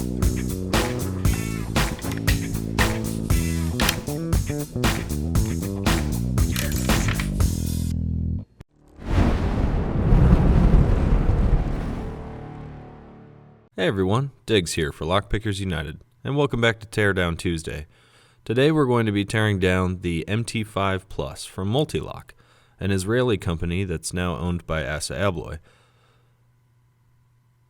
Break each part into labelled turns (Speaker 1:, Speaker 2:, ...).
Speaker 1: Hey everyone, Diggs here for Lockpickers United, and welcome back to Teardown Tuesday. Today we're going to be tearing down the MT5 Plus from Mul-T-Lock, an Israeli company that's now owned by ASSA ABLOY.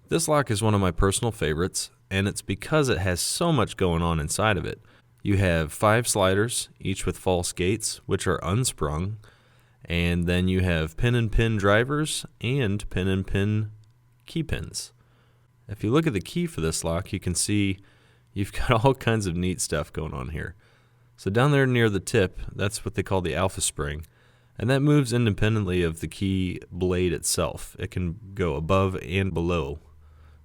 Speaker 1: This lock is one of my personal favorites, and it's because it has so much going on inside of it. You have 5 sliders, each with false gates, which are unsprung, and then you have pin-and-pin drivers and pin-and-pin key pins. If you look at the key for this lock, you can see you've got all kinds of neat stuff going on here. So down there near the tip, that's what they call the alpha spring, and that moves independently of the key blade itself. It can go above and below.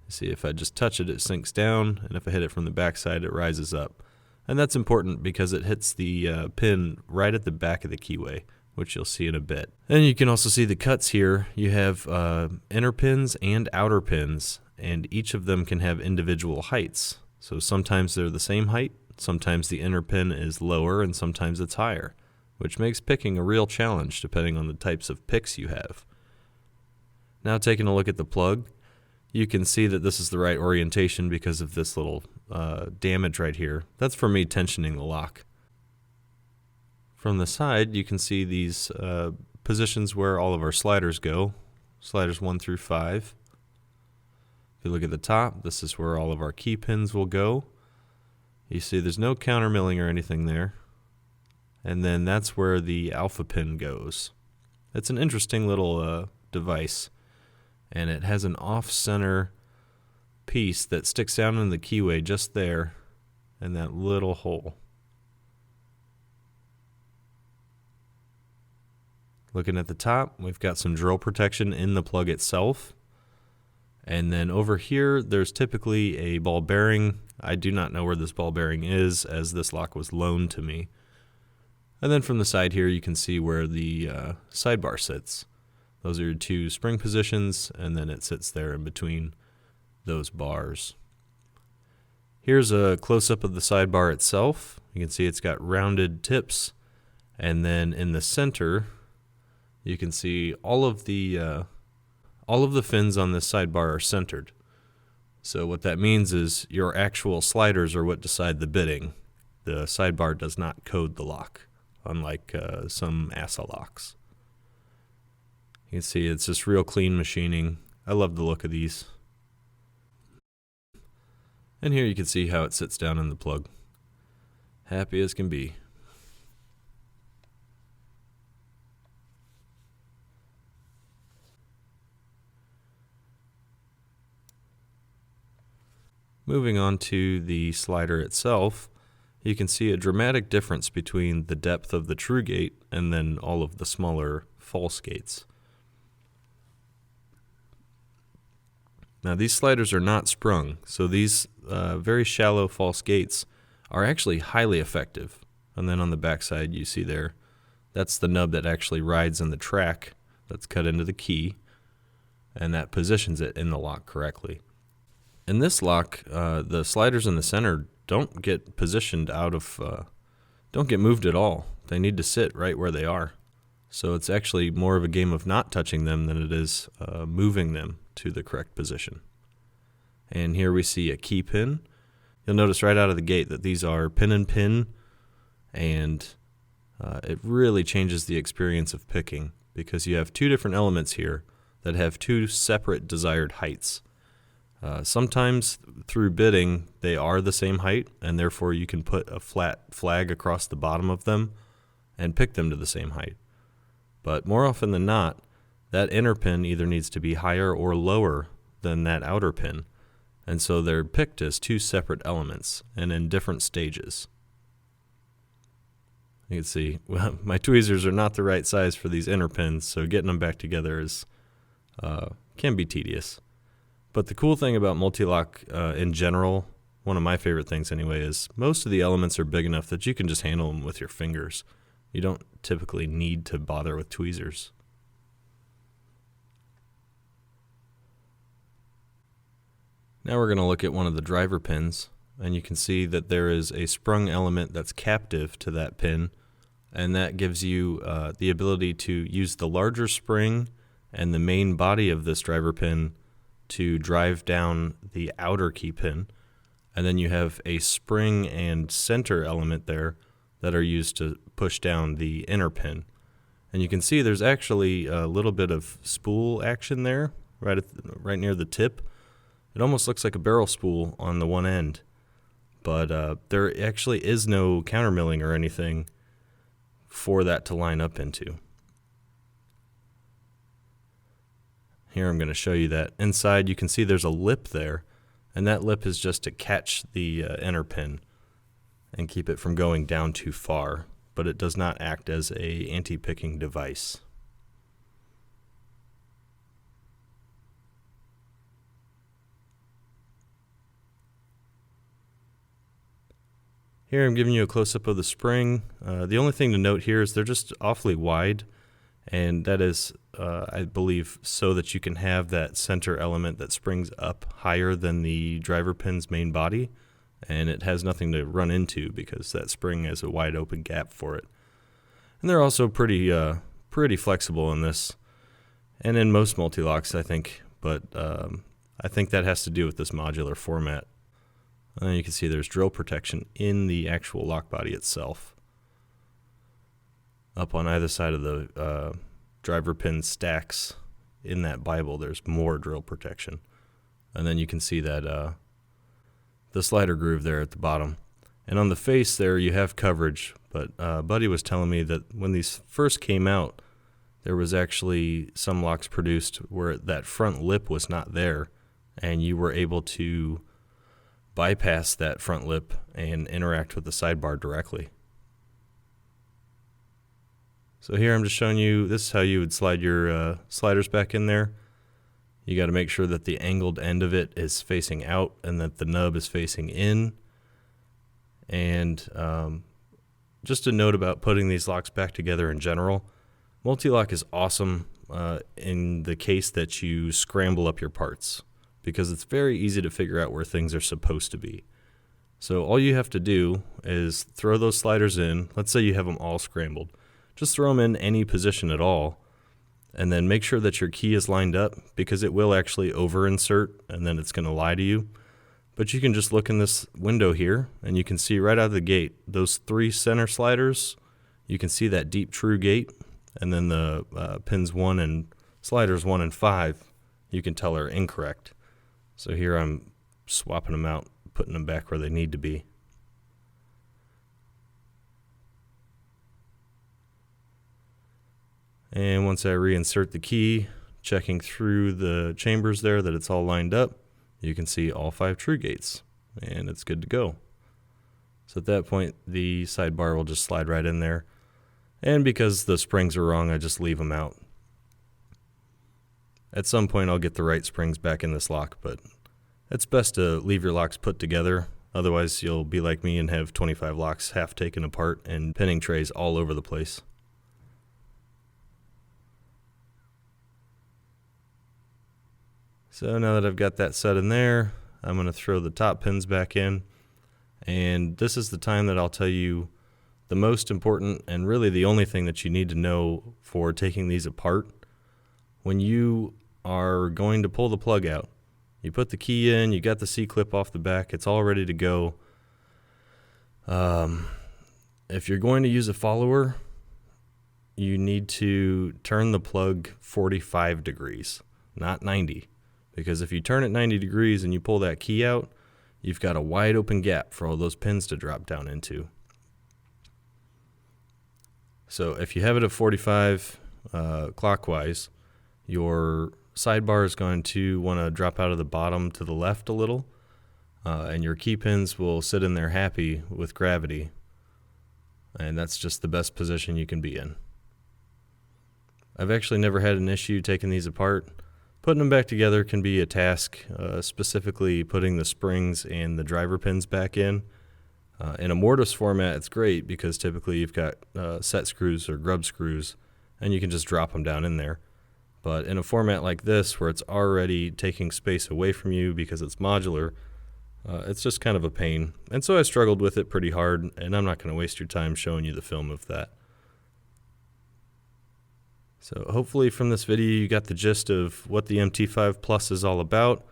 Speaker 1: See, if I just touch it, it sinks down, and if I hit it from the backside, it rises up. And that's important because it hits the pin right at the back of the keyway, which you'll see in a bit. And you can also see the cuts here. You have inner pins and outer pins, and each of them can have individual heights. So sometimes they're the same height, sometimes the inner pin is lower, and sometimes it's higher, which makes picking a real challenge depending on the types of picks you have. Now taking a look at the plug, you can see that this is the right orientation because of this little damage right here. That's for me tensioning the lock. From the side, you can see these positions where all of our sliders go, sliders 1 through 5. If you look at the top, this is where all of our key pins will go. You see there's no counter milling or anything there. And then that's where the alpha pin goes. It's an interesting little device. And it has an off-center piece that sticks down in the keyway just there, in that little hole. Looking at the top, we've got some drill protection in the plug itself. And then over here, there's typically a ball bearing. I do not know where this ball bearing is, as this lock was loaned to me. And then from the side here, you can see where the sidebar sits. Those are your 2 spring positions, and then it sits there in between those bars. Here's a close-up of the sidebar itself. You can see it's got rounded tips, and then in the center, you can see all of the fins on this sidebar are centered. So what that means is your actual sliders are what decide the bidding. The sidebar does not code the lock, unlike some ASSA locks. You can see it's just real clean machining. I love the look of these. And here you can see how it sits down in the plug. Happy as can be. Moving on to the slider itself, you can see a dramatic difference between the depth of the true gate and then all of the smaller false gates. Now these sliders are not sprung, so these very shallow false gates are actually highly effective. And then on the back side you see there, that's the nub that actually rides in the track that's cut into the key, and that positions it in the lock correctly. In this lock, the sliders in the center don't get positioned don't get moved at all. They need to sit right where they are. So it's actually more of a game of not touching them than it is moving them to the correct position. And here we see a key pin. You'll notice right out of the gate that these are pin and pin, and it really changes the experience of picking because you have 2 different elements here that have 2 separate desired heights. Sometimes through bidding they are the same height, and therefore you can put a flat flag across the bottom of them and pick them to the same height. But more often than not, that inner pin either needs to be higher or lower than that outer pin, and so they're picked as 2 separate elements and in different stages. You can see, well, my tweezers are not the right size for these inner pins, so getting them back together is can be tedious. But the cool thing about Mul-T-Lock in general, one of my favorite things anyway, is most of the elements are big enough that you can just handle them with your fingers. You don't typically need to bother with tweezers. Now we're going to look at one of the driver pins, and you can see that there is a sprung element that's captive to that pin, and that gives you the ability to use the larger spring and the main body of this driver pin to drive down the outer key pin, and then you have a spring and center element there that are used to push down the inner pin. And you can see there's actually a little bit of spool action there right near the tip. It almost looks like a barrel spool on the one end, but there actually is no countermilling or anything for that to line up into. Here I'm going to show you that. Inside you can see there's a lip there, and that lip is just to catch the inner pin and keep it from going down too far, but it does not act as a anti-picking device. Here I'm giving you a close-up of the spring. The only thing to note here is they're just awfully wide, and that is, I believe, so that you can have that center element that springs up higher than the driver pin's main body, and it has nothing to run into because that spring has a wide open gap for it. And they're also pretty flexible in this, and in most multi-locks, I think, but I think that has to do with this modular format. You can see there's drill protection in the actual lock body itself. Up on either side of the driver pin stacks in that Bible, there's more drill protection. And then you can see that the slider groove there at the bottom. And on the face there, you have coverage, but Buddy was telling me that when these first came out, there was actually some locks produced where that front lip was not there, and you were able to bypass that front lip and interact with the sidebar directly. So here I'm just showing you, this is how you would slide your sliders back in there. You got to make sure that the angled end of it is facing out and that the nub is facing in. And just a note about putting these locks back together in general, Mul-T-Lock is awesome in the case that you scramble up your parts, because it's very easy to figure out where things are supposed to be. So all you have to do is throw those sliders in. Let's say you have them all scrambled. Just throw them in any position at all, and then make sure that your key is lined up, because it will actually over-insert, and then it's going to lie to you. But you can just look in this window here, and you can see right out of the gate, those 3 center sliders, you can see that deep true gate, and then the pins 1 and sliders 1 and 5, you can tell are incorrect. So here I'm swapping them out, putting them back where they need to be. And once I reinsert the key, checking through the chambers there that it's all lined up, you can see all 5 true gates, and it's good to go. So at that point, the sidebar will just slide right in there. And because the springs are wrong, I just leave them out. At some point, I'll get the right springs back in this lock, but it's best to leave your locks put together. Otherwise, you'll be like me and have 25 locks half taken apart and pinning trays all over the place. So now that I've got that set in there, I'm going to throw the top pins back in. And this is the time that I'll tell you the most important and really the only thing that you need to know for taking these apart. When you are going to pull the plug out, you put the key in, you got the C-clip off the back, it's all ready to go. If you're going to use a follower, you need to turn the plug 45 degrees, not 90. Because if you turn it 90 degrees and you pull that key out, you've got a wide open gap for all those pins to drop down into. So if you have it at 45 clockwise, your sidebar is going to want to drop out of the bottom to the left a little, and your key pins will sit in there happy with gravity, and that's just the best position you can be in. I've actually never had an issue taking these apart. Putting them back together can be a task, specifically putting the springs and the driver pins back in. In a mortise format, it's great because typically you've got set screws or grub screws, and you can just drop them down in there. But in a format like this, where it's already taking space away from you because it's modular, it's just kind of a pain. And so I struggled with it pretty hard, and I'm not going to waste your time showing you the film of that. So hopefully from this video you got the gist of what the MT5 Plus is all about.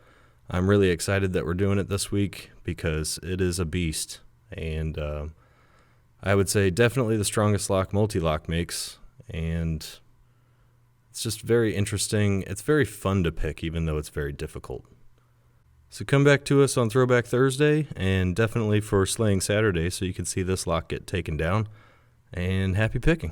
Speaker 1: I'm really excited that we're doing it this week because it is a beast. And I would say definitely the strongest lock Mul-T-Lock makes. And it's just very interesting. It's very fun to pick, even though it's very difficult. So come back to us on Throwback Thursday and definitely for Slaying Saturday so you can see this lock get taken down. And happy picking.